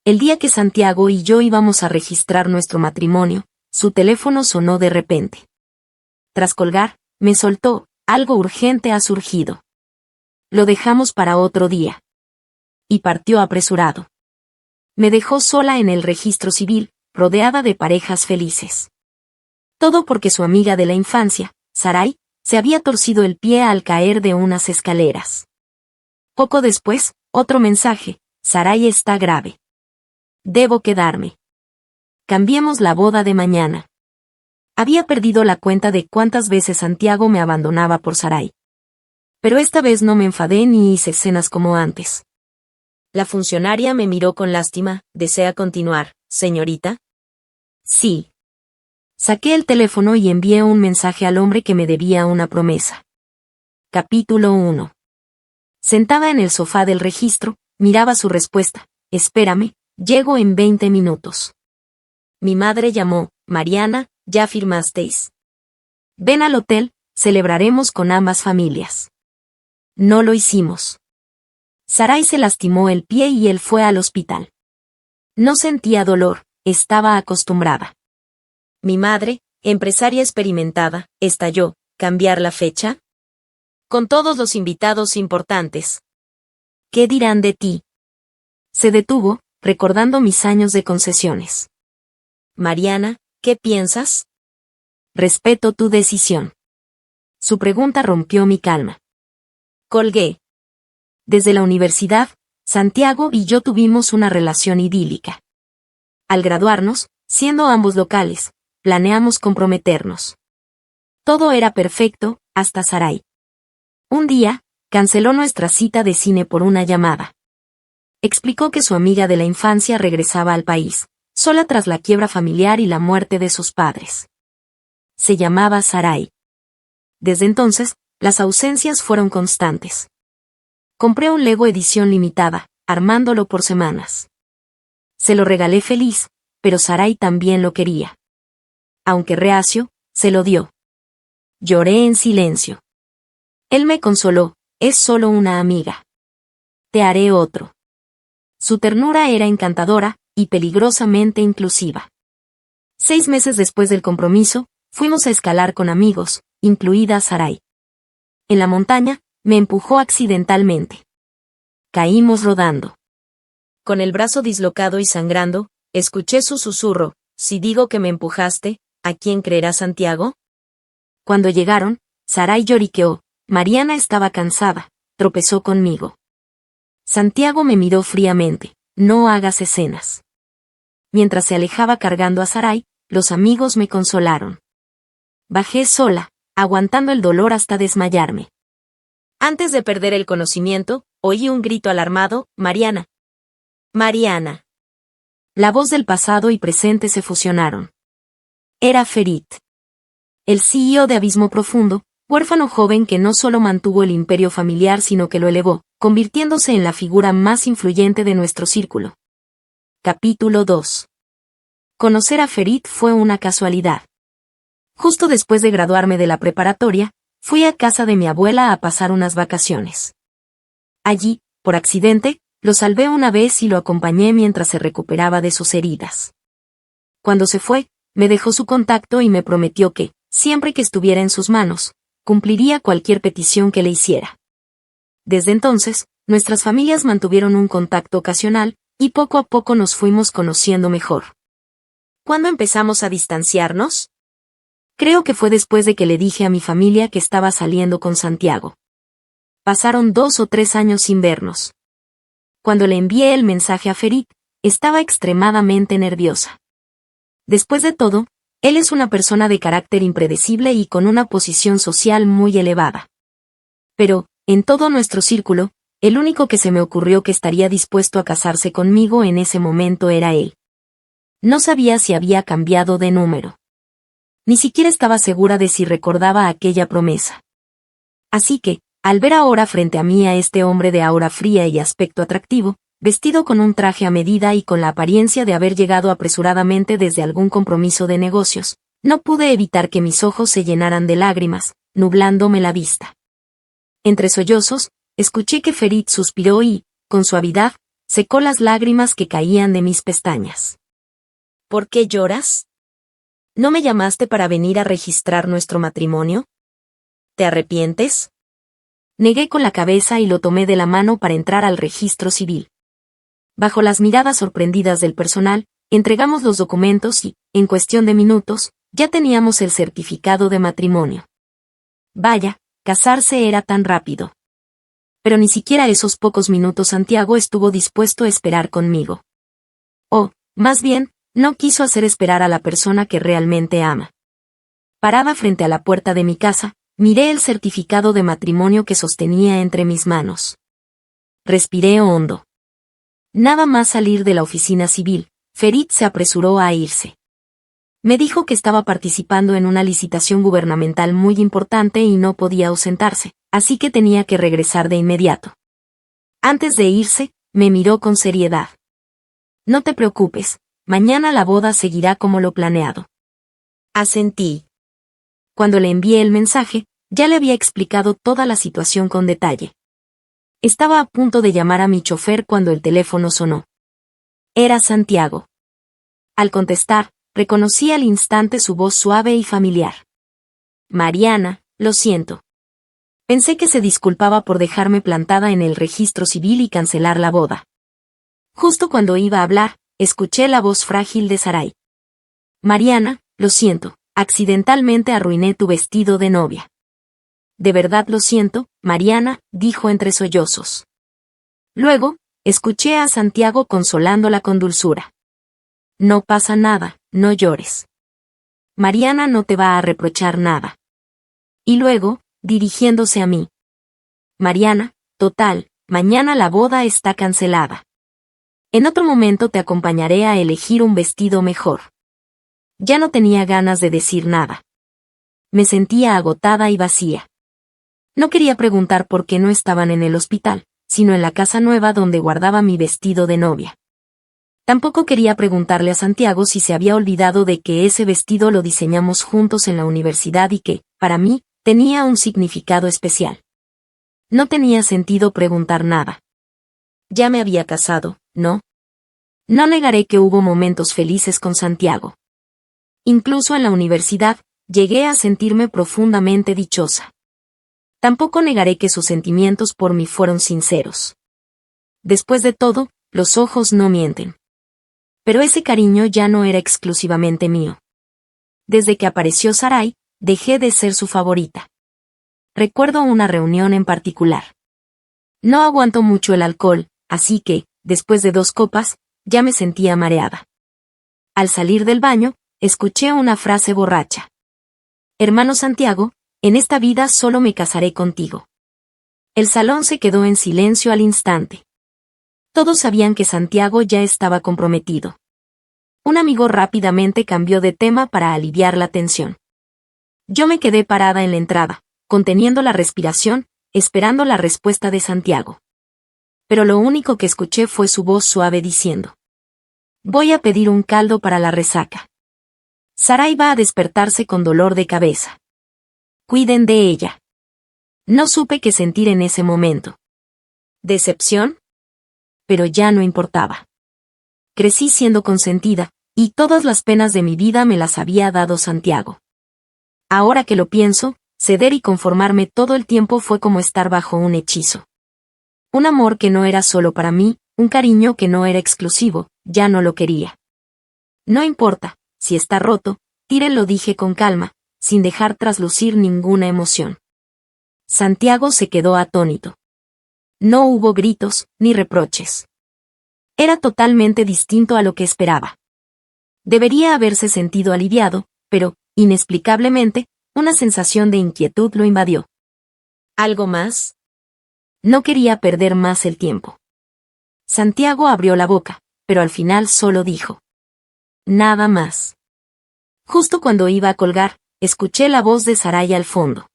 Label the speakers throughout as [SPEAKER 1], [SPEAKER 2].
[SPEAKER 1] El día que Santiago y yo íbamos a registrar nuestro matrimonio, su teléfono sonó de repente. Tras colgar, me soltó: algo urgente ha surgido. Lo dejamos para otro día. Y partió apresurado. Me dejó sola en el registro civil, rodeada de parejas felices. Todo porque su amiga de la infancia, Sarai, se había torcido el pie al caer de unas escaleras. Poco después, otro mensaje: Sarai está grave. Debo quedarme. Cambiemos la boda de mañana. Había perdido la cuenta de cuántas veces Santiago me abandonaba por Sarai. Pero esta vez no me enfadé ni hice escenas como antes. La funcionaria me miró con lástima. ¿Desea continuar, señorita? Sí. Saqué el teléfono y envié un mensaje al hombre que me debía una promesa. Capítulo 1. Sentada en el sofá del registro, miraba su respuesta: espérame, llego en 20 minutos. Mi madre llamó: Mariana, ¿ya firmasteis? Ven al hotel, celebraremos con ambas familias. No lo hicimos. Sarai se lastimó el pie y él fue al hospital. No sentía dolor, estaba acostumbrada. Mi madre, empresaria experimentada, estalló: ¿cambiar la fecha? Con todos los invitados importantes. ¿Qué dirán de ti? Se detuvo, recordando mis años de concesiones. Mariana, ¿qué piensas? Respeto tu decisión. Su pregunta rompió mi calma. Colgué. Desde la universidad, Santiago y yo tuvimos una relación idílica. Al graduarnos, siendo ambos locales, planeamos comprometernos. Todo era perfecto, hasta Sarai. Un día, canceló nuestra cita de cine por una llamada. Explicó que su amiga de la infancia regresaba al país, sola tras la quiebra familiar y la muerte de sus padres. Se llamaba Sarai. Desde entonces, las ausencias fueron constantes. Compré un Lego edición limitada, armándolo por semanas. Se lo regalé feliz, pero Sarai también lo quería. Aunque reacio, se lo dio. Lloré en silencio. Él me consoló: es solo una amiga. Te haré otro. Su ternura era encantadora, y peligrosamente inclusiva. 6 meses después del compromiso, fuimos a escalar con amigos, incluida Sarai. En la montaña, me empujó accidentalmente. Caímos rodando. Con el brazo dislocado y sangrando, escuché su susurro: si digo que me empujaste, ¿a quién creerá Santiago? Cuando llegaron, Sarai lloriqueó: Mariana estaba cansada, tropezó conmigo. Santiago me miró fríamente: no hagas escenas. Mientras se alejaba cargando a Sarai, los amigos me consolaron. Bajé sola, aguantando el dolor hasta desmayarme. Antes de perder el conocimiento, oí un grito alarmado: Mariana. Mariana. La voz del pasado y presente se fusionaron. Era Ferit. El CEO de Abismo Profundo, huérfano joven que no solo mantuvo el imperio familiar sino que lo elevó, convirtiéndose en la figura más influyente de nuestro círculo. Capítulo 2. Conocer a Ferit fue una casualidad. Justo después de graduarme de la preparatoria, fui a casa de mi abuela a pasar unas vacaciones. Allí, por accidente, lo salvé una vez y lo acompañé mientras se recuperaba de sus heridas. Cuando se fue, me dejó su contacto y me prometió que, siempre que estuviera en sus manos, cumpliría cualquier petición que le hiciera. Desde entonces, nuestras familias mantuvieron un contacto ocasional, y poco a poco nos fuimos conociendo mejor. ¿Cuándo empezamos a distanciarnos? Creo que fue después de que le dije a mi familia que estaba saliendo con Santiago. Pasaron 2 o 3 años sin vernos. Cuando le envié el mensaje a Ferit, estaba extremadamente nerviosa. Después de todo, él es una persona de carácter impredecible y con una posición social muy elevada. Pero, en todo nuestro círculo, el único que se me ocurrió que estaría dispuesto a casarse conmigo en ese momento era él. No sabía si había cambiado de número. Ni siquiera estaba segura de si recordaba aquella promesa. Así que, al ver ahora frente a mí a este hombre de aura fría y aspecto atractivo, vestido con un traje a medida y con la apariencia de haber llegado apresuradamente desde algún compromiso de negocios, no pude evitar que mis ojos se llenaran de lágrimas, nublándome la vista. Entre sollozos, escuché que Ferit suspiró y, con suavidad, secó las lágrimas que caían de mis pestañas. ¿Por qué lloras? ¿No me llamaste para venir a registrar nuestro matrimonio? ¿Te arrepientes? Negué con la cabeza y lo tomé de la mano para entrar al registro civil. Bajo las miradas sorprendidas del personal, entregamos los documentos y, en cuestión de minutos, ya teníamos el certificado de matrimonio. Vaya, casarse era tan rápido. Pero ni siquiera esos pocos minutos Santiago estuvo dispuesto a esperar conmigo. O, más bien, no quiso hacer esperar a la persona que realmente ama. Parada frente a la puerta de mi casa, miré el certificado de matrimonio que sostenía entre mis manos. Respiré hondo. Nada más salir de la oficina civil, Ferit se apresuró a irse. Me dijo que estaba participando en una licitación gubernamental muy importante y no podía ausentarse, así que tenía que regresar de inmediato. Antes de irse, me miró con seriedad. No te preocupes, mañana la boda seguirá como lo planeado. Asentí. Cuando le envié el mensaje, ya le había explicado toda la situación con detalle. Estaba a punto de llamar a mi chofer cuando el teléfono sonó. Era Santiago. Al contestar, reconocí al instante su voz suave y familiar. Mariana, lo siento. Pensé que se disculpaba por dejarme plantada en el registro civil y cancelar la boda. Justo cuando iba a hablar, escuché la voz frágil de Sarai. Mariana, lo siento, accidentalmente arruiné tu vestido de novia. De verdad lo siento, Mariana, dijo entre sollozos. Luego, escuché a Santiago consolándola con dulzura. No pasa nada, no llores. Mariana no te va a reprochar nada. Y luego, dirigiéndose a mí. Mariana, total, mañana la boda está cancelada. En otro momento te acompañaré a elegir un vestido mejor. Ya no tenía ganas de decir nada. Me sentía agotada y vacía. No quería preguntar por qué no estaban en el hospital, sino en la casa nueva donde guardaba mi vestido de novia. Tampoco quería preguntarle a Santiago si se había olvidado de que ese vestido lo diseñamos juntos en la universidad y que, para mí, tenía un significado especial. No tenía sentido preguntar nada. Ya me había casado, ¿no? No negaré que hubo momentos felices con Santiago. Incluso en la universidad, llegué a sentirme profundamente dichosa. Tampoco negaré que sus sentimientos por mí fueron sinceros. Después de todo, los ojos no mienten. Pero ese cariño ya no era exclusivamente mío. Desde que apareció Sarai, dejé de ser su favorita. Recuerdo una reunión en particular. No aguanto mucho el alcohol, así que, después de 2 copas, ya me sentía mareada. Al salir del baño, escuché una frase borracha. Hermano Santiago, en esta vida solo me casaré contigo. El salón se quedó en silencio al instante. Todos sabían que Santiago ya estaba comprometido. Un amigo rápidamente cambió de tema para aliviar la tensión. Yo me quedé parada en la entrada, conteniendo la respiración, esperando la respuesta de Santiago. Pero lo único que escuché fue su voz suave diciendo: voy a pedir un caldo para la resaca. Sarai va a despertarse con dolor de cabeza. Cuiden de ella. No supe qué sentir en ese momento. ¿Decepción? Pero ya no importaba. Crecí siendo consentida, y todas las penas de mi vida me las había dado Santiago. Ahora que lo pienso, ceder y conformarme todo el tiempo fue como estar bajo un hechizo. Un amor que no era solo para mí, un cariño que no era exclusivo, ya no lo quería. No importa, si está roto, tírenlo, dije con calma, sin dejar traslucir ninguna emoción. Santiago se quedó atónito. No hubo gritos, ni reproches. Era totalmente distinto a lo que esperaba. Debería haberse sentido aliviado, pero, inexplicablemente, una sensación de inquietud lo invadió. ¿Algo más? No quería perder más el tiempo. Santiago abrió la boca, pero al final solo dijo: nada más. Justo cuando iba a colgar, escuché la voz de Sarai al fondo.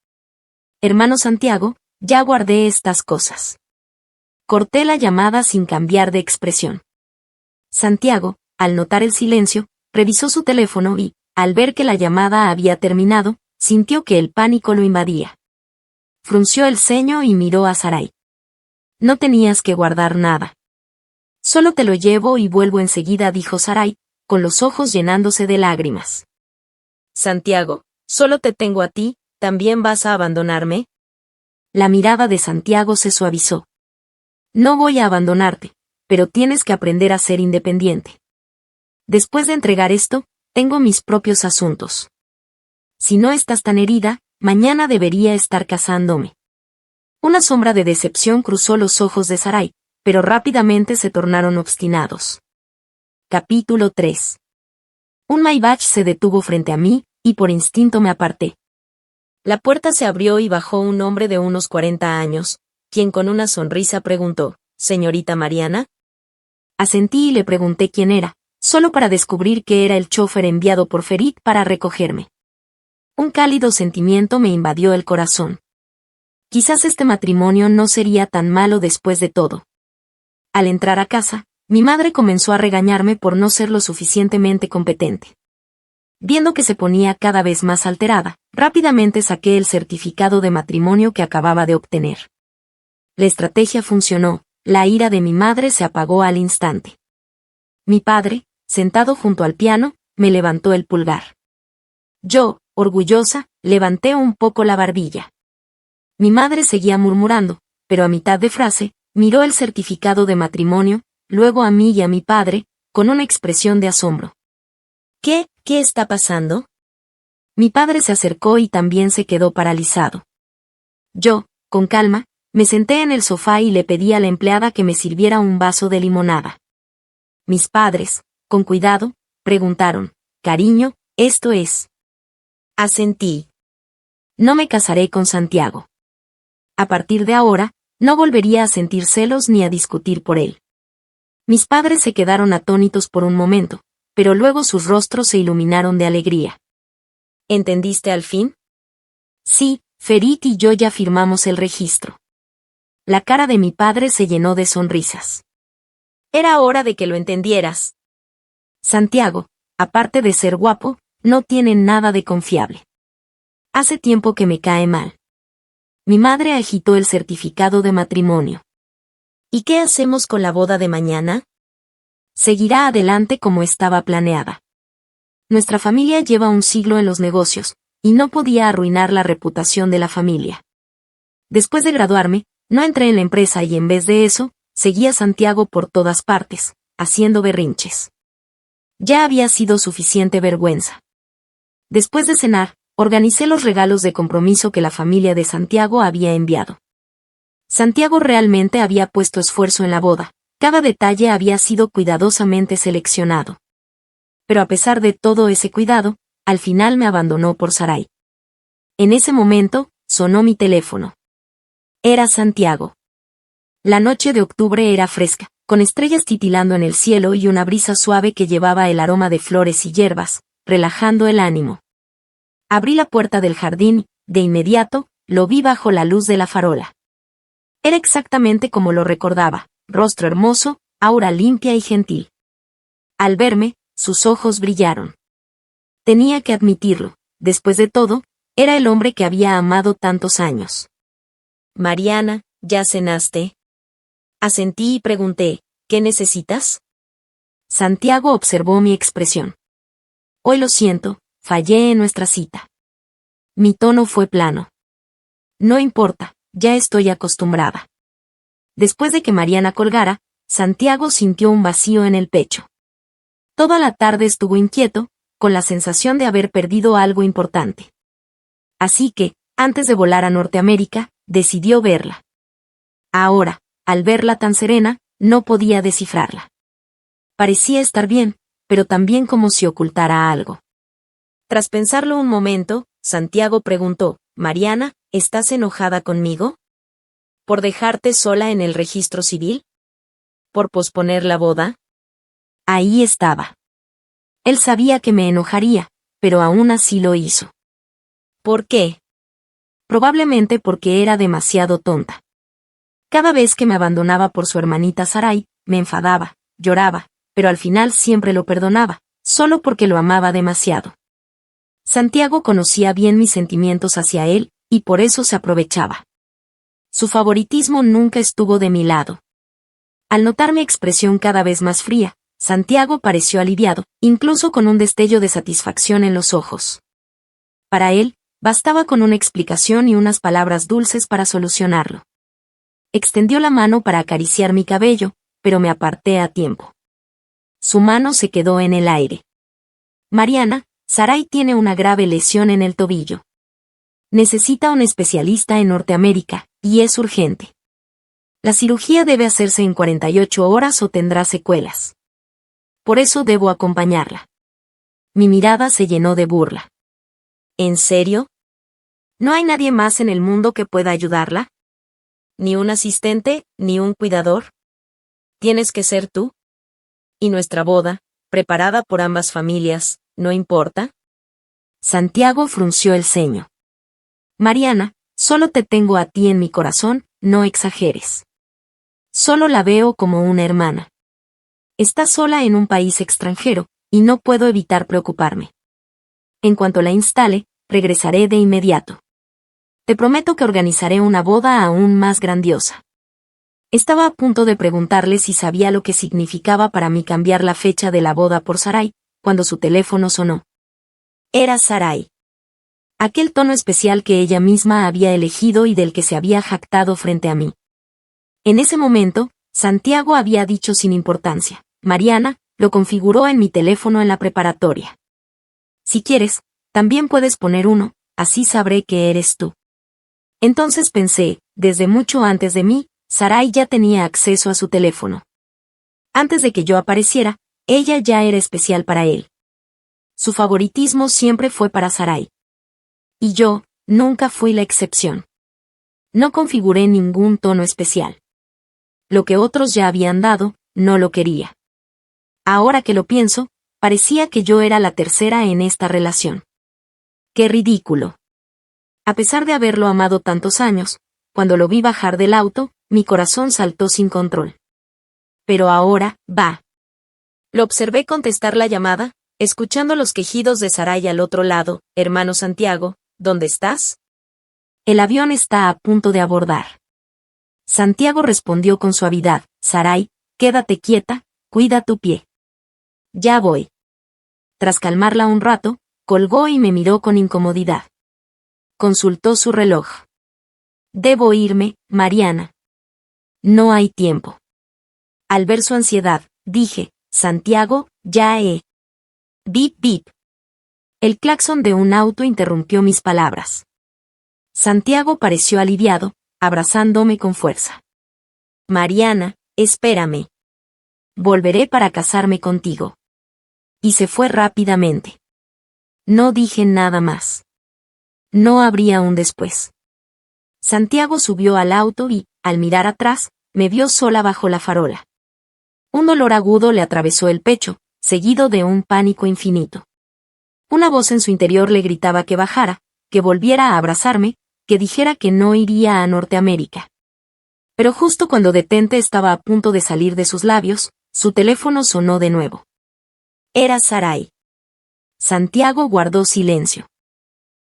[SPEAKER 1] Hermano Santiago, ya guardé estas cosas. Corté la llamada sin cambiar de expresión. Santiago, al notar el silencio, revisó su teléfono y, al ver que la llamada había terminado, sintió que el pánico lo invadía. Frunció el ceño y miró a Sarai. No tenías que guardar nada. Solo te lo llevo y vuelvo enseguida, dijo Sarai, con los ojos llenándose de lágrimas.
[SPEAKER 2] Santiago, solo te tengo a ti, ¿también vas a abandonarme?
[SPEAKER 1] La mirada de Santiago se suavizó. No voy a abandonarte, pero tienes que aprender a ser independiente. Después de entregar esto, tengo mis propios asuntos. Si no estás tan herida, mañana debería estar casándome. Una sombra de decepción cruzó los ojos de Sarai, pero rápidamente se tornaron obstinados. Capítulo 3. Un Maybach se detuvo frente a mí, y por instinto me aparté.
[SPEAKER 2] La puerta se abrió y bajó un hombre de unos 40 años, quien con una sonrisa preguntó, ¿Señorita Mariana?
[SPEAKER 1] Asentí y le pregunté quién era, solo para descubrir que era el chofer enviado por Ferit para recogerme. Un cálido sentimiento me invadió el corazón. Quizás este matrimonio no sería tan malo después de todo. Al entrar a casa, mi madre comenzó a regañarme por no ser lo suficientemente competente. Viendo que se ponía cada vez más alterada, rápidamente saqué el certificado de matrimonio que acababa de obtener. La estrategia funcionó, la ira de mi madre se apagó al instante. Mi padre, sentado junto al piano, me levantó el pulgar. Yo, orgullosa, levanté un poco la barbilla. Mi madre seguía murmurando, pero a mitad de frase, miró el certificado de matrimonio, luego a mí y a mi padre, con una expresión de asombro.
[SPEAKER 2] ¿Qué está pasando?
[SPEAKER 1] Mi padre se acercó y también se quedó paralizado. Yo, con calma, me senté en el sofá y le pedí a la empleada que me sirviera un vaso de limonada. Mis padres, con cuidado, preguntaron, «Cariño, ¿esto es?»
[SPEAKER 2] Asentí.
[SPEAKER 1] No me casaré con Santiago. A partir de ahora, no volvería a sentir celos ni a discutir por él. Mis padres se quedaron atónitos por un momento, pero luego sus rostros se iluminaron de alegría.
[SPEAKER 2] ¿Entendiste al fin?
[SPEAKER 1] Sí, Ferit y yo ya firmamos el registro. La cara de mi padre se llenó de sonrisas.
[SPEAKER 2] Era hora de que lo entendieras.
[SPEAKER 1] Santiago, aparte de ser guapo, no tiene nada de confiable. Hace tiempo que me cae mal. Mi madre agitó el certificado de matrimonio.
[SPEAKER 2] ¿Y qué hacemos con la boda de mañana?
[SPEAKER 1] Seguirá adelante como estaba planeada. Nuestra familia lleva un siglo en los negocios, y no podía arruinar la reputación de la familia. Después de graduarme, no entré en la empresa y en vez de eso, seguí a Santiago por todas partes, haciendo berrinches. Ya había sido suficiente vergüenza. Después de cenar, organicé los regalos de compromiso que la familia de Santiago había enviado. Santiago realmente había puesto esfuerzo en la boda, cada detalle había sido cuidadosamente seleccionado. Pero a pesar de todo ese cuidado, al final me abandonó por Sarai. En ese momento, sonó mi teléfono. Era Santiago. La noche de octubre era fresca, con estrellas titilando en el cielo y una brisa suave que llevaba el aroma de flores y hierbas, relajando el ánimo. Abrí la puerta del jardín, de inmediato, lo vi bajo la luz de la farola. Era exactamente como lo recordaba, rostro hermoso, aura limpia y gentil. Al verme, sus ojos brillaron. Tenía que admitirlo, después de todo, era el hombre que había amado tantos años.
[SPEAKER 2] Mariana, ¿ya cenaste? Asentí y pregunté, ¿qué necesitas?
[SPEAKER 1] Santiago observó mi expresión. Hoy lo siento, fallé en nuestra cita. Mi tono fue plano. No importa, ya estoy acostumbrada. Después de que Mariana colgara, Santiago sintió un vacío en el pecho. Toda la tarde estuvo inquieto, con la sensación de haber perdido algo importante. Así que, antes de volar a Norteamérica, decidió verla. Ahora, al verla tan serena, no podía descifrarla. Parecía estar bien, pero también como si ocultara algo.
[SPEAKER 2] Tras pensarlo un momento, Santiago preguntó, Mariana, ¿estás enojada conmigo? ¿Por dejarte sola en el registro civil? ¿Por posponer la boda?
[SPEAKER 1] Ahí estaba. Él sabía que me enojaría, pero aún así lo hizo.
[SPEAKER 2] ¿Por qué?
[SPEAKER 1] Probablemente porque era demasiado tonta. Cada vez que me abandonaba por su hermanita Sarai, me enfadaba, lloraba, pero al final siempre lo perdonaba, solo porque lo amaba demasiado. Santiago conocía bien mis sentimientos hacia él, y por eso se aprovechaba. Su favoritismo nunca estuvo de mi lado. Al notar mi expresión cada vez más fría, Santiago pareció aliviado, incluso con un destello de satisfacción en los ojos. Para él, bastaba con una explicación y unas palabras dulces para solucionarlo. Extendió la mano para acariciar mi cabello, pero me aparté a tiempo. Su mano se quedó en el aire. Mariana, Sarai tiene una grave lesión en el tobillo. Necesita un especialista en Norteamérica, y es urgente. La cirugía debe hacerse en 48 horas o tendrá secuelas. Por eso debo acompañarla. Mi mirada se llenó de burla. ¿En serio? ¿No hay nadie más en el mundo que pueda ayudarla? ¿Ni un asistente, ni un cuidador? ¿Tienes que ser tú? ¿Y nuestra boda, preparada por ambas familias, no importa? Santiago frunció el ceño. Mariana, solo te tengo a ti en mi corazón, no exageres. Solo la veo como una hermana. Está sola en un país extranjero, y no puedo evitar preocuparme. En cuanto la instale, regresaré de inmediato. Te prometo que organizaré una boda aún más grandiosa. Estaba a punto de preguntarle si sabía lo que significaba para mí cambiar la fecha de la boda por Sarai, cuando su teléfono sonó. Era Sarai. Aquel tono especial que ella misma había elegido y del que se había jactado frente a mí. En ese momento, Santiago había dicho sin importancia, Mariana, lo configuró en mi teléfono en la preparatoria. Si quieres, también puedes poner uno, así sabré que eres tú. Entonces pensé, desde mucho antes de mí, Sarai ya tenía acceso a su teléfono. Antes de que yo apareciera, ella ya era especial para él. Su favoritismo siempre fue para Sarai. Y yo, nunca fui la excepción. No configuré ningún tono especial. Lo que otros ya habían dado, no lo quería. Ahora que lo pienso, parecía que yo era la tercera en esta relación. ¡Qué ridículo! A pesar de haberlo amado tantos años, cuando lo vi bajar del auto, mi corazón saltó sin control. Pero ahora, va. Lo observé contestar la llamada, escuchando los quejidos de Sarai al otro lado. Hermano Santiago, ¿dónde estás? El avión está a punto de abordar. Santiago respondió con suavidad, Sarai, quédate quieta, cuida tu pie. Ya voy. Tras calmarla un rato, colgó y me miró con incomodidad. Consultó su reloj. Debo irme, Mariana. No hay tiempo. Al ver su ansiedad, dije, Santiago, ya he. Bip bip. El claxon de un auto interrumpió mis palabras. Santiago pareció aliviado, abrazándome con fuerza. Mariana, espérame. Volveré para casarme contigo. Y se fue rápidamente. No dije nada más. No habría un después. Santiago subió al auto y, al mirar atrás, me vio sola bajo la farola. Un dolor agudo le atravesó el pecho, seguido de un pánico infinito. Una voz en su interior le gritaba que bajara, que volviera a abrazarme, que dijera que no iría a Norteamérica. Pero justo cuando detente estaba a punto de salir de sus labios, su teléfono sonó de nuevo. Era Sarai. Santiago guardó silencio.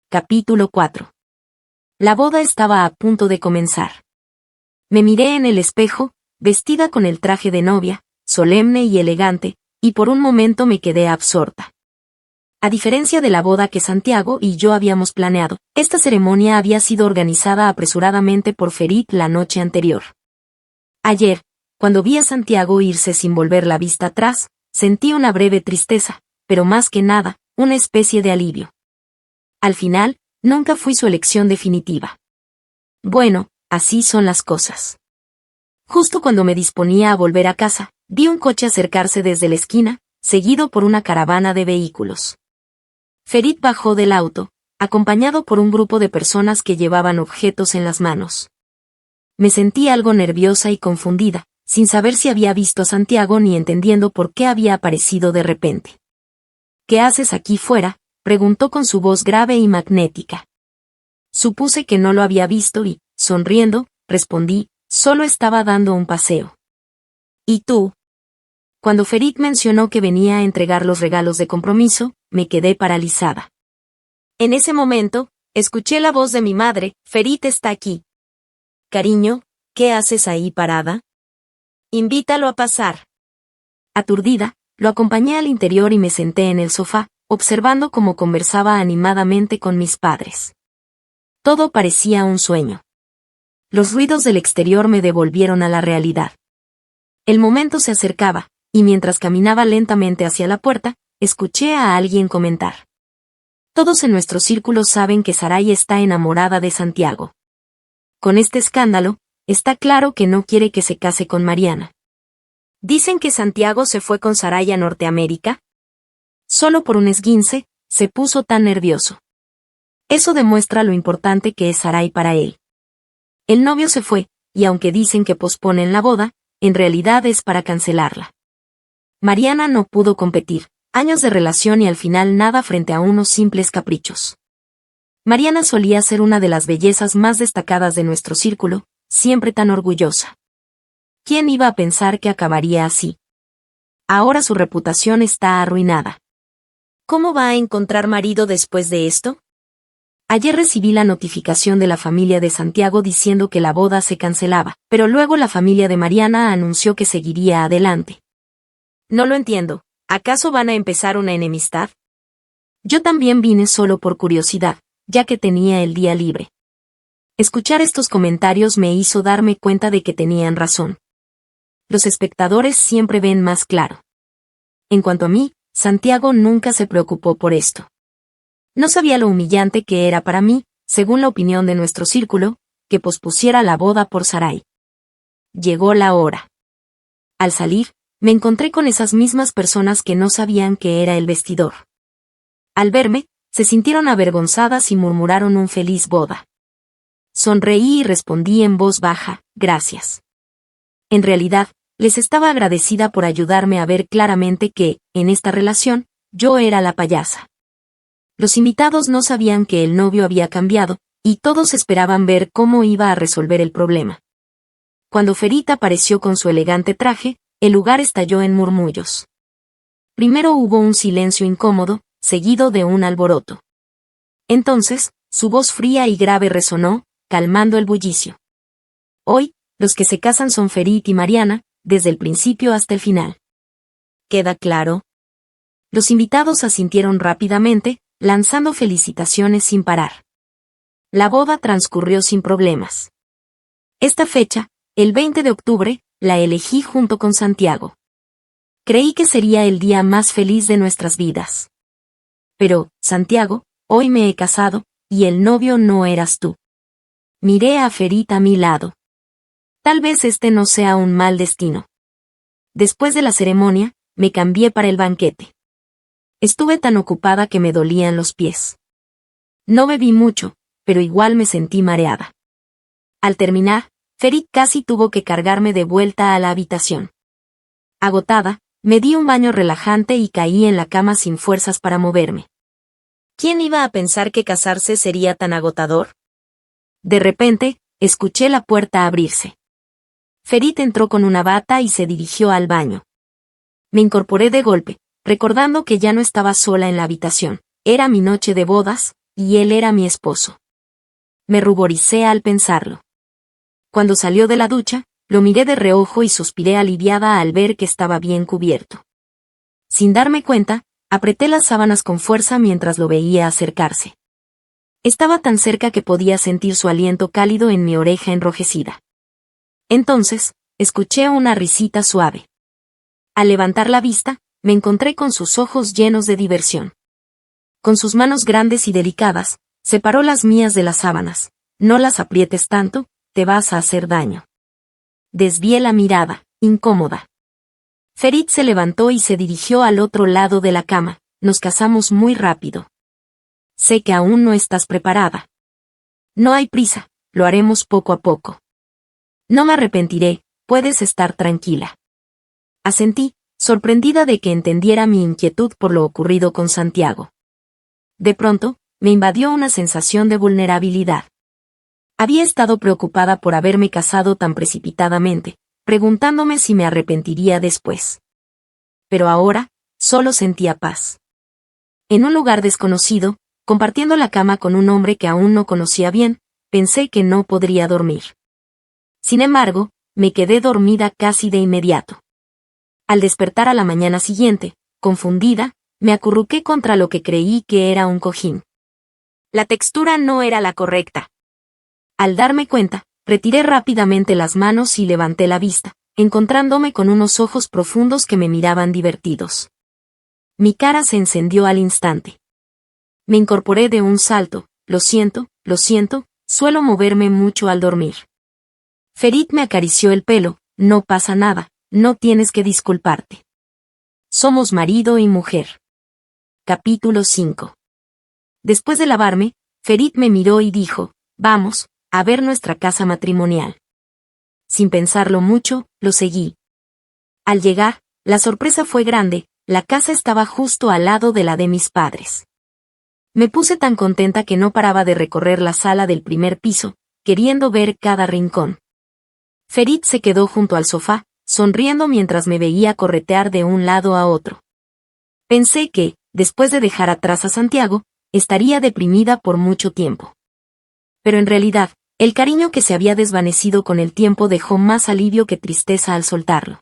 [SPEAKER 1] Capítulo 4. La boda estaba a punto de comenzar. Me miré en el espejo, vestida con el traje de novia, solemne y elegante, y por un momento me quedé absorta. A diferencia de la boda que Santiago y yo habíamos planeado, esta ceremonia había sido organizada apresuradamente por Ferit la noche anterior. Ayer, cuando vi a Santiago irse sin volver la vista atrás, sentí una breve tristeza, pero más que nada, una especie de alivio. Al final, nunca fui su elección definitiva. Bueno, así son las cosas. Justo cuando me disponía a volver a casa, vi un coche acercarse desde la esquina, seguido por una caravana de vehículos. Ferit bajó del auto, acompañado por un grupo de personas que llevaban objetos en las manos. Me sentí algo nerviosa y confundida, sin saber si había visto a Santiago ni entendiendo por qué había aparecido de repente. ¿Qué haces aquí fuera?, preguntó con su voz grave y magnética. Supuse que no lo había visto y, sonriendo, respondí, solo estaba dando un paseo. ¿Y tú? Cuando Ferit mencionó que venía a entregar los regalos de compromiso, me quedé paralizada. En ese momento, escuché la voz de mi madre, Ferit está aquí. Cariño, ¿qué haces ahí parada?
[SPEAKER 2] Invítalo a pasar.
[SPEAKER 1] Aturdida, lo acompañé al interior y me senté en el sofá, observando cómo conversaba animadamente con mis padres. Todo parecía un sueño. Los ruidos del exterior me devolvieron a la realidad. El momento se acercaba, y mientras caminaba lentamente hacia la puerta, escuché a alguien comentar. Todos en nuestro círculo saben que Sarai está enamorada de Santiago. Con este escándalo, está claro que no quiere que se case con Mariana.
[SPEAKER 2] ¿Dicen que Santiago se fue con Sarai a Norteamérica?
[SPEAKER 1] Solo por un esguince, se puso tan nervioso. Eso demuestra lo importante que es Sarai para él. El novio se fue, y aunque dicen que posponen la boda, en realidad es para cancelarla. Mariana no pudo competir, años de relación y al final nada frente a unos simples caprichos. Mariana solía ser una de las bellezas más destacadas de nuestro círculo, siempre tan orgullosa. ¿Quién iba a pensar que acabaría así? Ahora su reputación está arruinada.
[SPEAKER 2] ¿Cómo va a encontrar marido después de esto?
[SPEAKER 1] Ayer recibí la notificación de la familia de Santiago diciendo que la boda se cancelaba, pero luego la familia de Mariana anunció que seguiría adelante.
[SPEAKER 2] No lo entiendo. ¿Acaso van a empezar una enemistad?
[SPEAKER 1] Yo también vine solo por curiosidad, ya que tenía el día libre. Escuchar estos comentarios me hizo darme cuenta de que tenían razón. Los espectadores siempre ven más claro. En cuanto a mí, Santiago nunca se preocupó por esto. No sabía lo humillante que era para mí, según la opinión de nuestro círculo, que pospusiera la boda por Sarai. Llegó la hora. Al salir, me encontré con esas mismas personas que no sabían que era el vestidor. Al verme, se sintieron avergonzadas y murmuraron un feliz boda. Sonreí y respondí en voz baja, gracias. En realidad, les estaba agradecida por ayudarme a ver claramente que, en esta relación, yo era la payasa. Los invitados no sabían que el novio había cambiado, y todos esperaban ver cómo iba a resolver el problema. Cuando Ferit apareció con su elegante traje, el lugar estalló en murmullos. Primero hubo un silencio incómodo, seguido de un alboroto. Entonces, su voz fría y grave resonó, calmando el bullicio. Hoy, los que se casan son Ferit y Mariana, desde el principio hasta el final. ¿Queda claro? Los invitados asintieron rápidamente, lanzando felicitaciones sin parar. La boda transcurrió sin problemas. Esta fecha, el 20 de octubre, la elegí junto con Santiago. Creí que sería el día más feliz de nuestras vidas. Pero, Santiago, hoy me he casado, y el novio no eras tú. Miré a Ferit a mi lado. Tal vez este no sea un mal destino. Después de la ceremonia, me cambié para el banquete. Estuve tan ocupada que me dolían los pies. No bebí mucho, pero igual me sentí mareada. Al terminar, Ferit casi tuvo que cargarme de vuelta a la habitación. Agotada, me di un baño relajante y caí en la cama sin fuerzas para moverme.
[SPEAKER 2] ¿Quién iba a pensar que casarse sería tan agotador?
[SPEAKER 1] De repente, escuché la puerta abrirse. Ferit entró con una bata y se dirigió al baño. Me incorporé de golpe, recordando que ya no estaba sola en la habitación. Era mi noche de bodas, y él era mi esposo. Me ruboricé al pensarlo. Cuando salió de la ducha, lo miré de reojo y suspiré aliviada al ver que estaba bien cubierto. Sin darme cuenta, apreté las sábanas con fuerza mientras lo veía acercarse. Estaba tan cerca que podía sentir su aliento cálido en mi oreja enrojecida. Entonces, escuché una risita suave. Al levantar la vista, me encontré con sus ojos llenos de diversión. Con sus manos grandes y delicadas, separó las mías de las sábanas. No las aprietes tanto, te vas a hacer daño. Desvié la mirada, incómoda. Ferit se levantó y se dirigió al otro lado de la cama. Nos casamos muy rápido. Sé que aún no estás preparada. No hay prisa, lo haremos poco a poco. No me arrepentiré, puedes estar tranquila. Asentí, sorprendida de que entendiera mi inquietud por lo ocurrido con Santiago. De pronto, me invadió una sensación de vulnerabilidad. Había estado preocupada por haberme casado tan precipitadamente, preguntándome si me arrepentiría después. Pero ahora, solo sentía paz. En un lugar desconocido, compartiendo la cama con un hombre que aún no conocía bien, pensé que no podría dormir. Sin embargo, me quedé dormida casi de inmediato. Al despertar a la mañana siguiente, confundida, me acurruqué contra lo que creí que era un cojín. La textura no era la correcta. Al darme cuenta, retiré rápidamente las manos y levanté la vista, encontrándome con unos ojos profundos que me miraban divertidos. Mi cara se encendió al instante. Me incorporé de un salto. Lo siento, suelo moverme mucho al dormir. Ferit me acarició el pelo. No pasa nada, no tienes que disculparte. Somos marido y mujer. Capítulo 5. Después de lavarme, Ferit me miró y dijo, vamos, a ver nuestra casa matrimonial. Sin pensarlo mucho, lo seguí. Al llegar, la sorpresa fue grande, la casa estaba justo al lado de la de mis padres. Me puse tan contenta que no paraba de recorrer la sala del primer piso, queriendo ver cada rincón. Ferit se quedó junto al sofá, sonriendo mientras me veía corretear de un lado a otro. Pensé que, después de dejar atrás a Santiago, estaría deprimida por mucho tiempo. Pero en realidad, el cariño que se había desvanecido con el tiempo dejó más alivio que tristeza al soltarlo.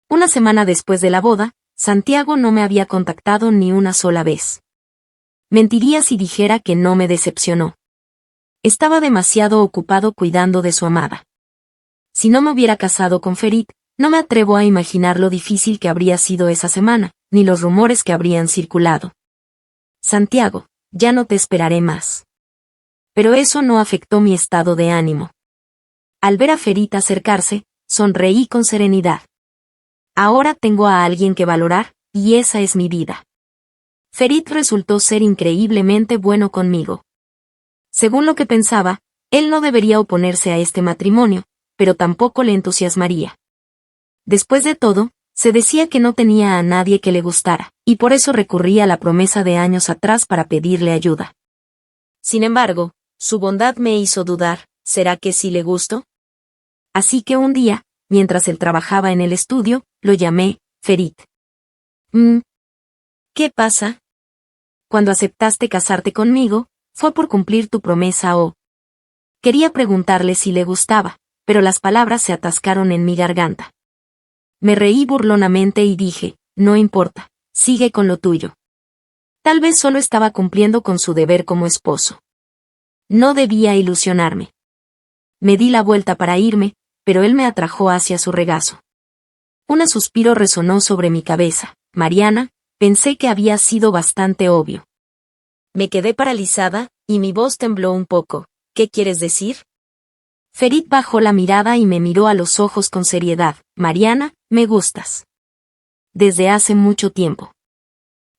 [SPEAKER 1] Una semana después de la boda, Santiago no me había contactado ni una sola vez. Mentiría si dijera que no me decepcionó. Estaba demasiado ocupado cuidando de su amada. Si no me hubiera casado con Ferit, no me atrevo a imaginar lo difícil que habría sido esa semana, ni los rumores que habrían circulado. Santiago, ya no te esperaré más. Pero eso no afectó mi estado de ánimo. Al ver a Ferit acercarse, sonreí con serenidad. Ahora tengo a alguien que valorar, y esa es mi vida. Ferit resultó ser increíblemente bueno conmigo. Según lo que pensaba, él no debería oponerse a este matrimonio, pero tampoco le entusiasmaría. Después de todo, se decía que no tenía a nadie que le gustara, y por eso recurría a la promesa de años atrás para pedirle ayuda. Sin embargo, su bondad me hizo dudar, ¿será que sí le gusto? Así que un día, mientras él trabajaba en el estudio, lo llamé, Ferit. ¿Qué pasa? Cuando aceptaste casarte conmigo, fue por cumplir tu promesa o... Quería preguntarle si le gustaba, pero las palabras se atascaron en mi garganta. Me reí burlonamente y dije, no importa, sigue con lo tuyo. Tal vez solo estaba cumpliendo con su deber como esposo. No debía ilusionarme. Me di la vuelta para irme, pero él me atrajo hacia su regazo. Un suspiro resonó sobre mi cabeza. Mariana, pensé que había sido bastante obvio. Me quedé paralizada, y mi voz tembló un poco. ¿Qué quieres decir? Ferit bajó la mirada y me miró a los ojos con seriedad. Mariana, me gustas. Desde hace mucho tiempo.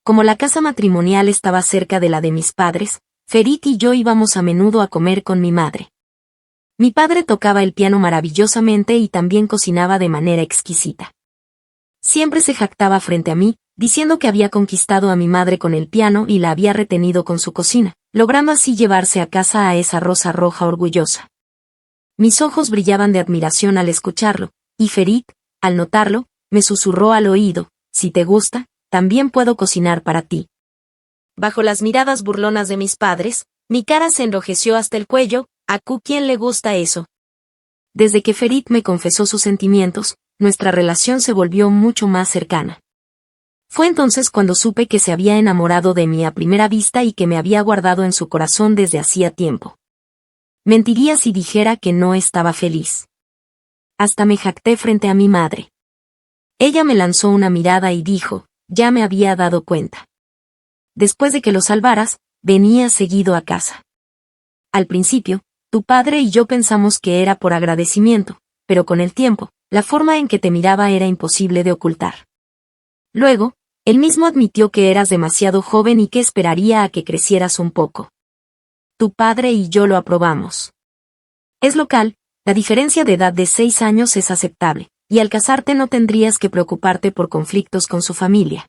[SPEAKER 1] Como la casa matrimonial estaba cerca de la de mis padres, Ferit y yo íbamos a menudo a comer con mi madre. Mi padre tocaba el piano maravillosamente y también cocinaba de manera exquisita. Siempre se jactaba frente a mí, diciendo que había conquistado a mi madre con el piano y la había retenido con su cocina, logrando así llevarse a casa a esa rosa roja orgullosa. Mis ojos brillaban de admiración al escucharlo, y Ferit, al notarlo, me susurró al oído, si te gusta, también puedo cocinar para ti. Bajo las miradas burlonas de mis padres, mi cara se enrojeció hasta el cuello. ¿A quién le gusta eso? Desde que Ferit me confesó sus sentimientos, nuestra relación se volvió mucho más cercana. Fue entonces cuando supe que se había enamorado de mí a primera vista y que me había guardado en su corazón desde hacía tiempo. Mentiría si dijera que no estaba feliz. Hasta me jacté frente a mi madre. Ella me lanzó una mirada y dijo, ya me había dado cuenta. Después de que lo salvaras, venía seguido a casa. Al principio, tu padre y yo pensamos que era por agradecimiento, pero con el tiempo, la forma en que te miraba era imposible de ocultar. Luego, él mismo admitió que eras demasiado joven y que esperaría a que crecieras un poco. Tu padre y yo lo aprobamos. Es local, la diferencia de edad de 6 años es aceptable, y al casarte no tendrías que preocuparte por conflictos con su familia.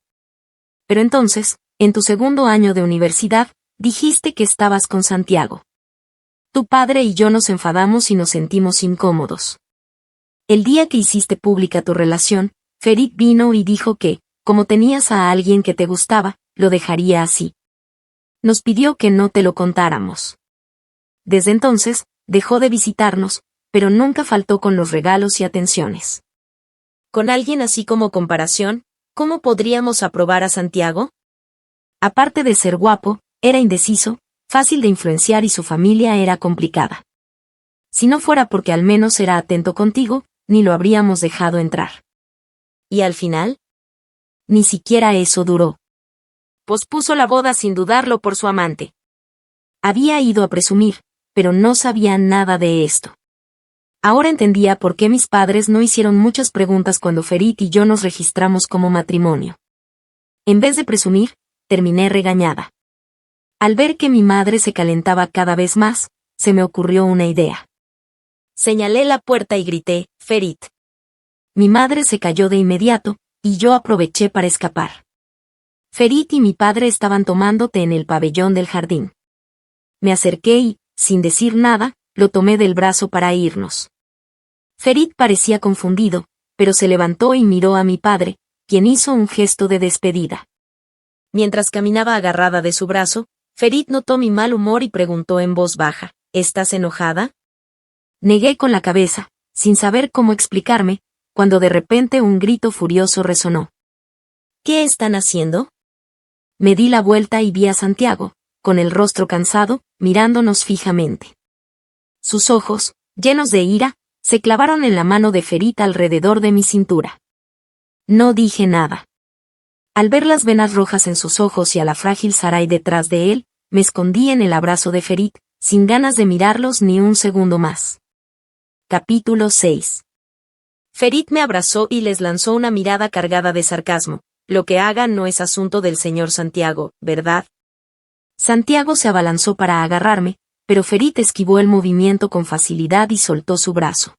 [SPEAKER 1] Pero entonces, en tu segundo año de universidad, dijiste que estabas con Santiago. Tu padre y yo nos enfadamos y nos sentimos incómodos. El día que hiciste pública tu relación, Ferit vino y dijo que, como tenías a alguien que te gustaba, lo dejaría así. Nos pidió que no te lo contáramos. Desde entonces, dejó de visitarnos, pero nunca faltó con los regalos y atenciones.
[SPEAKER 2] Con alguien así como comparación, ¿cómo podríamos aprobar a Santiago?
[SPEAKER 1] Aparte de ser guapo, era indeciso, fácil de influenciar y su familia era complicada. Si no fuera porque al menos era atento contigo, ni lo habríamos dejado entrar.
[SPEAKER 2] ¿Y al final?
[SPEAKER 1] Ni siquiera eso duró.
[SPEAKER 2] Pospuso la boda sin dudarlo por su amante.
[SPEAKER 1] Había ido a presumir, pero no sabía nada de esto. Ahora entendía por qué mis padres no hicieron muchas preguntas cuando Ferit y yo nos registramos como matrimonio. En vez de presumir, terminé regañada. Al ver que mi madre se calentaba cada vez más, se me ocurrió una idea.
[SPEAKER 2] Señalé la puerta y grité, Ferit.
[SPEAKER 1] Mi madre se calló de inmediato, y yo aproveché para escapar. Ferit y mi padre estaban tomando té en el pabellón del jardín. Me acerqué y, sin decir nada, lo tomé del brazo para irnos. Ferit parecía confundido, pero se levantó y miró a mi padre, quien hizo un gesto de despedida.
[SPEAKER 2] Mientras caminaba agarrada de su brazo, Ferit notó mi mal humor y preguntó en voz baja, ¿estás enojada?
[SPEAKER 1] Negué con la cabeza, sin saber cómo explicarme, cuando de repente un grito furioso resonó.
[SPEAKER 2] ¿Qué están haciendo?
[SPEAKER 1] Me di la vuelta y vi a Santiago, con el rostro cansado, mirándonos fijamente. Sus ojos, llenos de ira, se clavaron en la mano de Ferit alrededor de mi cintura. No dije nada. Al ver las venas rojas en sus ojos y a la frágil Sarai detrás de él, me escondí en el abrazo de Ferit, sin ganas de mirarlos ni un segundo más. Capítulo 6.
[SPEAKER 2] Ferit me abrazó y les lanzó una mirada cargada de sarcasmo. Lo que hagan no es asunto del señor Santiago, ¿verdad?
[SPEAKER 1] Santiago se abalanzó para agarrarme, pero Ferit esquivó el movimiento con facilidad y soltó su brazo.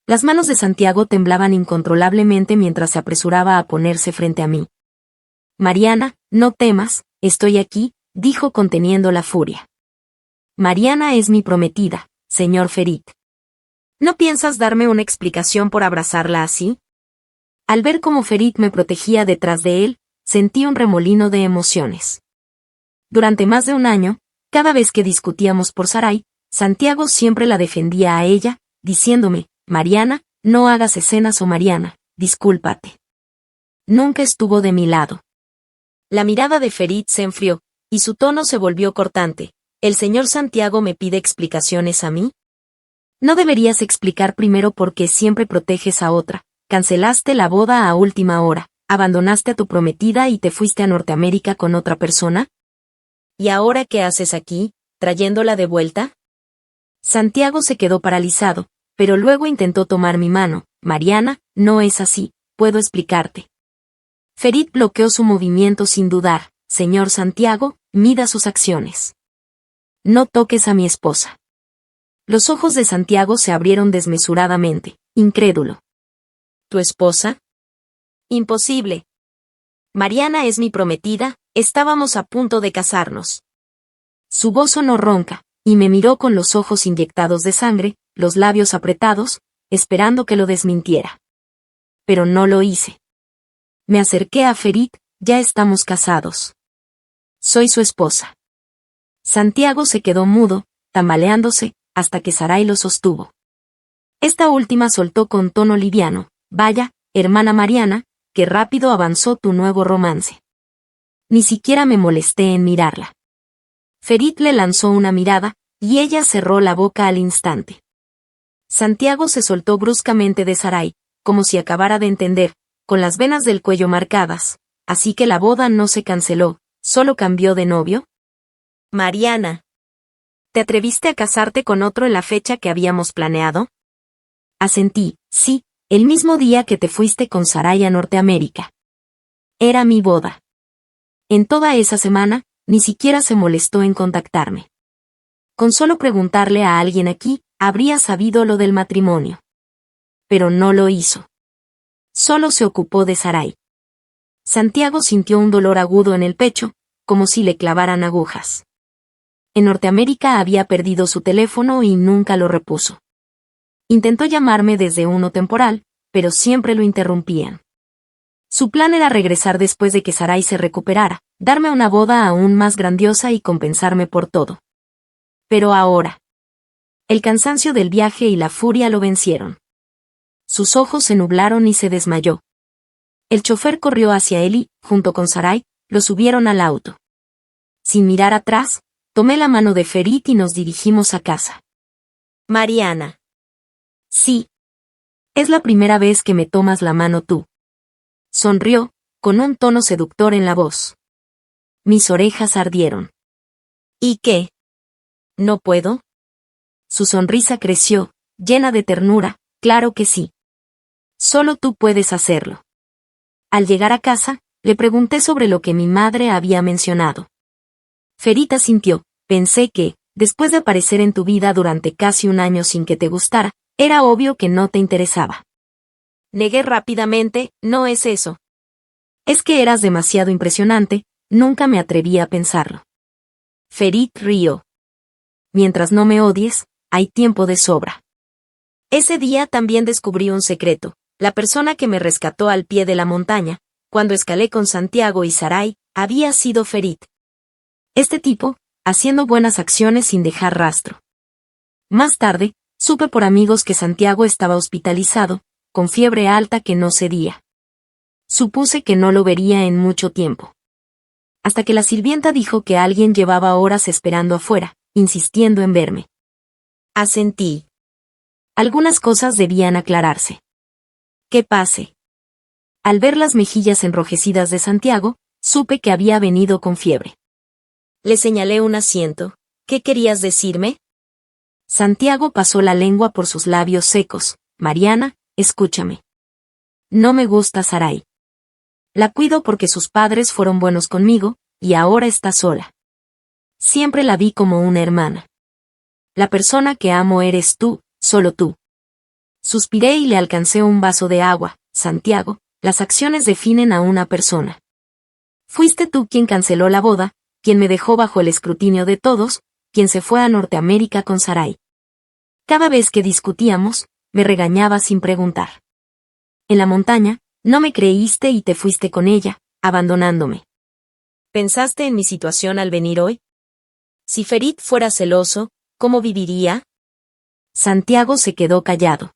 [SPEAKER 1] Las manos de Santiago temblaban incontrolablemente mientras se apresuraba a ponerse frente a mí. Mariana, no temas, estoy aquí, dijo conteniendo la furia. Mariana es mi prometida, señor Ferit.
[SPEAKER 2] ¿No piensas darme una explicación por abrazarla así?
[SPEAKER 1] Al ver cómo Ferit me protegía detrás de él, sentí un remolino de emociones. Durante más de un año, cada vez que discutíamos por Sarai, Santiago siempre la defendía a ella, diciéndome, Mariana, no hagas escenas o Mariana, discúlpate. Nunca estuvo de mi lado.
[SPEAKER 2] La mirada de Ferit se enfrió, y su tono se volvió cortante. ¿El señor Santiago me pide explicaciones a mí?
[SPEAKER 1] ¿No deberías explicar primero por qué siempre proteges a otra? Cancelaste la boda a última hora, abandonaste a tu prometida y te fuiste a Norteamérica con otra persona.
[SPEAKER 2] ¿Y ahora qué haces aquí, trayéndola de vuelta?
[SPEAKER 1] Santiago se quedó paralizado, pero luego intentó tomar mi mano. Mariana, no es así, puedo explicarte. Ferit bloqueó su movimiento sin dudar. Señor Santiago, mida sus acciones. No toques a mi esposa. Los ojos de Santiago se abrieron desmesuradamente, incrédulo.
[SPEAKER 2] ¿Tu esposa? Imposible. Mariana es mi prometida, estábamos a punto de casarnos.
[SPEAKER 1] Su voz sonó ronca, y me miró con los ojos inyectados de sangre, los labios apretados, esperando que lo desmintiera. Pero no lo hice. Me acerqué a Ferit, ya estamos casados. Soy su esposa. Santiago se quedó mudo, tambaleándose, hasta que Sarai lo sostuvo. Esta última soltó con tono liviano, vaya, hermana Mariana, qué rápido avanzó tu nuevo romance. Ni siquiera me molesté en mirarla. Ferit le lanzó una mirada, y ella cerró la boca al instante. Santiago se soltó bruscamente de Sarai, como si acabara de entender, con las venas del cuello marcadas, así que la boda no se canceló, solo cambió de novio.
[SPEAKER 2] Mariana. ¿Te atreviste a casarte con otro en la fecha que habíamos planeado?
[SPEAKER 1] Asentí, sí, el mismo día que te fuiste con Sarai a Norteamérica. Era mi boda. En toda esa semana, ni siquiera se molestó en contactarme. Con solo preguntarle a alguien aquí, habría sabido lo del matrimonio. Pero no lo hizo. Solo se ocupó de Sarai. Santiago sintió un dolor agudo en el pecho, como si le clavaran agujas. En Norteamérica había perdido su teléfono y nunca lo repuso. Intentó llamarme desde uno temporal, pero siempre lo interrumpían. Su plan era regresar después de que Sarai se recuperara, darme una boda aún más grandiosa y compensarme por todo. Pero ahora. El cansancio del viaje y la furia lo vencieron. Sus ojos se nublaron y se desmayó. El chofer corrió hacia él y, junto con Sarai, lo subieron al auto. Sin mirar atrás, tomé la mano de Ferit y nos dirigimos a casa.
[SPEAKER 2] Mariana.
[SPEAKER 1] Sí. Es la primera vez que me tomas la mano tú. Sonrió, con un tono seductor en la voz. Mis orejas ardieron.
[SPEAKER 2] ¿Y qué? ¿No puedo?
[SPEAKER 1] Su sonrisa creció, llena de ternura, claro que sí. Solo tú puedes hacerlo. Al llegar a casa, le pregunté sobre lo que mi madre había mencionado. Ferit asintió. Pensé que, después de aparecer en tu vida durante casi un año sin que te gustara, era obvio que no te interesaba.
[SPEAKER 2] Negué rápidamente, no es eso.
[SPEAKER 1] Es que eras demasiado impresionante, nunca me atreví a pensarlo. Ferit rió. Mientras no me odies, hay tiempo de sobra.
[SPEAKER 2] Ese día también descubrí un secreto. La persona que me rescató al pie de la montaña, cuando escalé con Santiago y Sarai, había sido Ferit.
[SPEAKER 1] Este tipo, haciendo buenas acciones sin dejar rastro. Más tarde, supe por amigos que Santiago estaba hospitalizado, con fiebre alta que no cedía. Supuse que no lo vería en mucho tiempo. Hasta que la sirvienta dijo que alguien llevaba horas esperando afuera, insistiendo en verme.
[SPEAKER 2] Asentí.
[SPEAKER 1] Algunas cosas debían aclararse. ¿Qué pase? Al ver las mejillas enrojecidas de Santiago, supe que había venido con fiebre.
[SPEAKER 2] Le señalé un asiento. ¿Qué querías decirme?
[SPEAKER 1] Santiago pasó la lengua por sus labios secos. Mariana, escúchame. No me gusta Sarai. La cuido porque sus padres fueron buenos conmigo, y ahora está sola. Siempre la vi como una hermana. La persona que amo eres tú, solo tú. Suspiré y le alcancé un vaso de agua. Santiago, las acciones definen a una persona. Fuiste tú quien canceló la boda, quien me dejó bajo el escrutinio de todos, quien se fue a Norteamérica con Sarai. Cada vez que discutíamos, me regañaba sin preguntar. En la montaña, no me creíste y te fuiste con ella, abandonándome.
[SPEAKER 2] ¿Pensaste en mi situación al venir hoy? Si Ferit fuera celoso, ¿cómo viviría?
[SPEAKER 1] Santiago se quedó callado.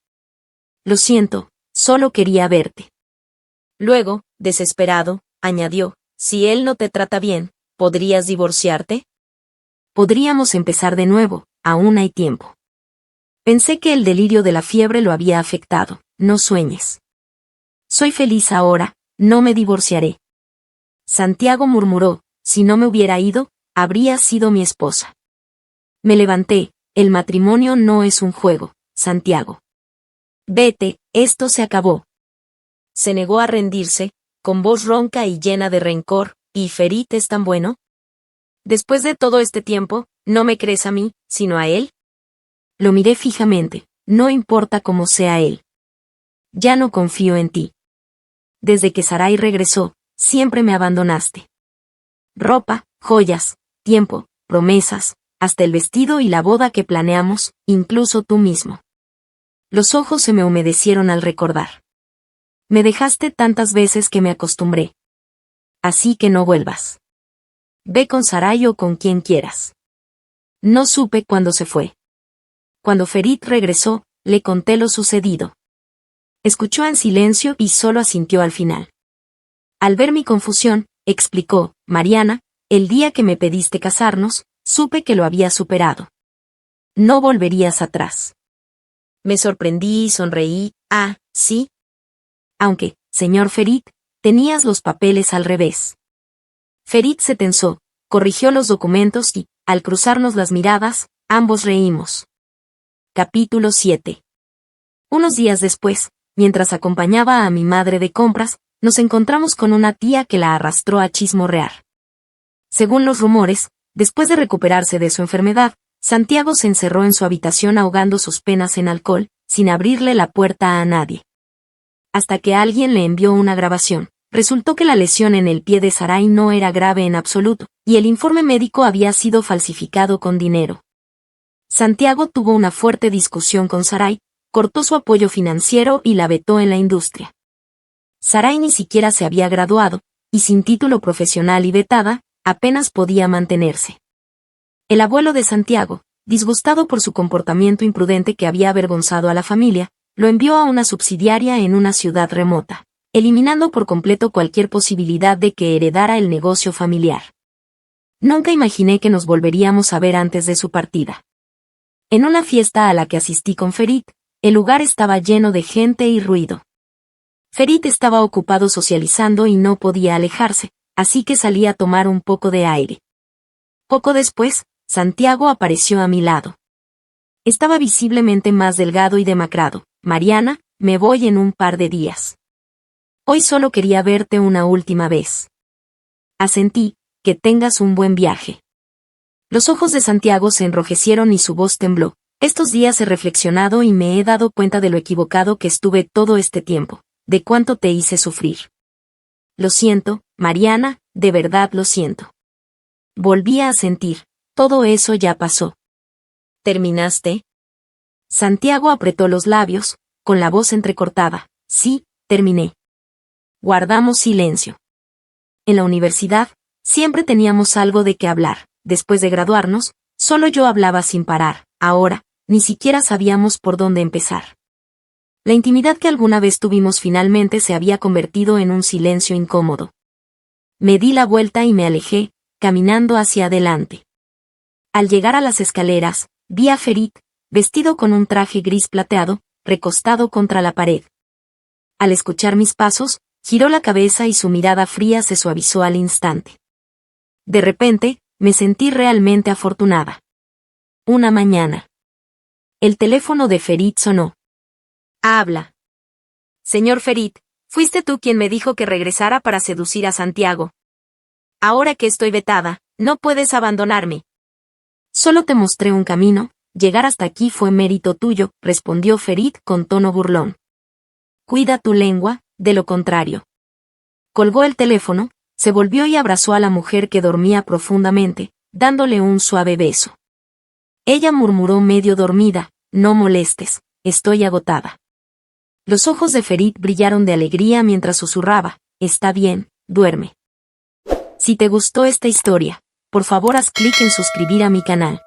[SPEAKER 1] Lo siento, solo quería verte.
[SPEAKER 2] Luego, desesperado, añadió, si él no te trata bien, ¿podrías divorciarte?
[SPEAKER 1] Podríamos empezar de nuevo, aún hay tiempo. Pensé que el delirio de la fiebre lo había afectado, no sueñes. Soy feliz ahora, no me divorciaré. Santiago murmuró, si no me hubiera ido, habría sido mi esposa. Me levanté, el matrimonio no es un juego, Santiago. Vete, esto se acabó.
[SPEAKER 2] Se negó a rendirse, con voz ronca y llena de rencor, ¿y Ferit es tan bueno? Después de todo este tiempo, ¿no me crees a mí, sino a él?
[SPEAKER 1] Lo miré fijamente, no importa cómo sea él. Ya no confío en ti. Desde que Sarai regresó, siempre me abandonaste. Ropa, joyas, tiempo, promesas, hasta el vestido y la boda que planeamos, incluso tú mismo. Los ojos se me humedecieron al recordar. Me dejaste tantas veces que me acostumbré. Así que no vuelvas. Ve con Sarai o con quien quieras. No supe cuándo se fue. Cuando Ferit regresó, le conté lo sucedido. Escuchó en silencio y solo asintió al final. Al ver mi confusión, explicó, Mariana, el día que me pediste casarnos, supe que lo había superado. No volverías atrás.
[SPEAKER 2] Me sorprendí y sonreí, ¿sí?
[SPEAKER 1] Aunque, señor Ferit, tenías los papeles al revés. Ferit se tensó, corrigió los documentos y, al cruzarnos las miradas, ambos reímos. Capítulo 7. Unos días después, mientras acompañaba a mi madre de compras, nos encontramos con una tía que la arrastró a chismorrear. Según los rumores, después de recuperarse de su enfermedad, Santiago se encerró en su habitación ahogando sus penas en alcohol, sin abrirle la puerta a nadie. Hasta que alguien le envió una grabación. Resultó que la lesión en el pie de Sarai no era grave en absoluto, y el informe médico había sido falsificado con dinero. Santiago tuvo una fuerte discusión con Sarai, cortó su apoyo financiero y la vetó en la industria. Sarai ni siquiera se había graduado, y sin título profesional y vetada, apenas podía mantenerse. El abuelo de Santiago, disgustado por su comportamiento imprudente que había avergonzado a la familia, lo envió a una subsidiaria en una ciudad remota, eliminando por completo cualquier posibilidad de que heredara el negocio familiar. Nunca imaginé que nos volveríamos a ver antes de su partida. En una fiesta a la que asistí con Ferit, el lugar estaba lleno de gente y ruido. Ferit estaba ocupado socializando y no podía alejarse, así que salí a tomar un poco de aire. Poco después, Santiago apareció a mi lado. Estaba visiblemente más delgado y demacrado. Mariana, me voy en un par de días. Hoy solo quería verte una última vez. Asentí, que tengas un buen viaje. Los ojos de Santiago se enrojecieron y su voz tembló. Estos días he reflexionado y me he dado cuenta de lo equivocado que estuve todo este tiempo, de cuánto te hice sufrir. Lo siento, Mariana, de verdad lo siento. Volví a sentir, todo eso ya pasó.
[SPEAKER 2] ¿Terminaste?
[SPEAKER 1] Santiago apretó los labios, con la voz entrecortada. Sí, terminé. Guardamos silencio. En la universidad, siempre teníamos algo de qué hablar. Después de graduarnos, solo yo hablaba sin parar. Ahora, ni siquiera sabíamos por dónde empezar. La intimidad que alguna vez tuvimos finalmente se había convertido en un silencio incómodo. Me di la vuelta y me alejé, caminando hacia adelante. Al llegar a las escaleras, vi a Ferit, vestido con un traje gris plateado, recostado contra la pared. Al escuchar mis pasos, giró la cabeza y su mirada fría se suavizó al instante. De repente, me sentí realmente afortunada. Una mañana. El teléfono de Ferit sonó.
[SPEAKER 2] Habla. Señor Ferit, fuiste tú quien me dijo que regresara para seducir a Santiago. Ahora que estoy vetada, no puedes abandonarme.
[SPEAKER 1] Solo te mostré un camino, llegar hasta aquí fue mérito tuyo, respondió Ferit con tono burlón. Cuida tu lengua, de lo contrario. Colgó el teléfono, se volvió y abrazó a la mujer que dormía profundamente, dándole un suave beso. Ella murmuró medio dormida, no molestes, estoy agotada. Los ojos de Ferit brillaron de alegría mientras susurraba, está bien, duerme. Si te gustó esta historia, por favor haz clic en suscribir a mi canal.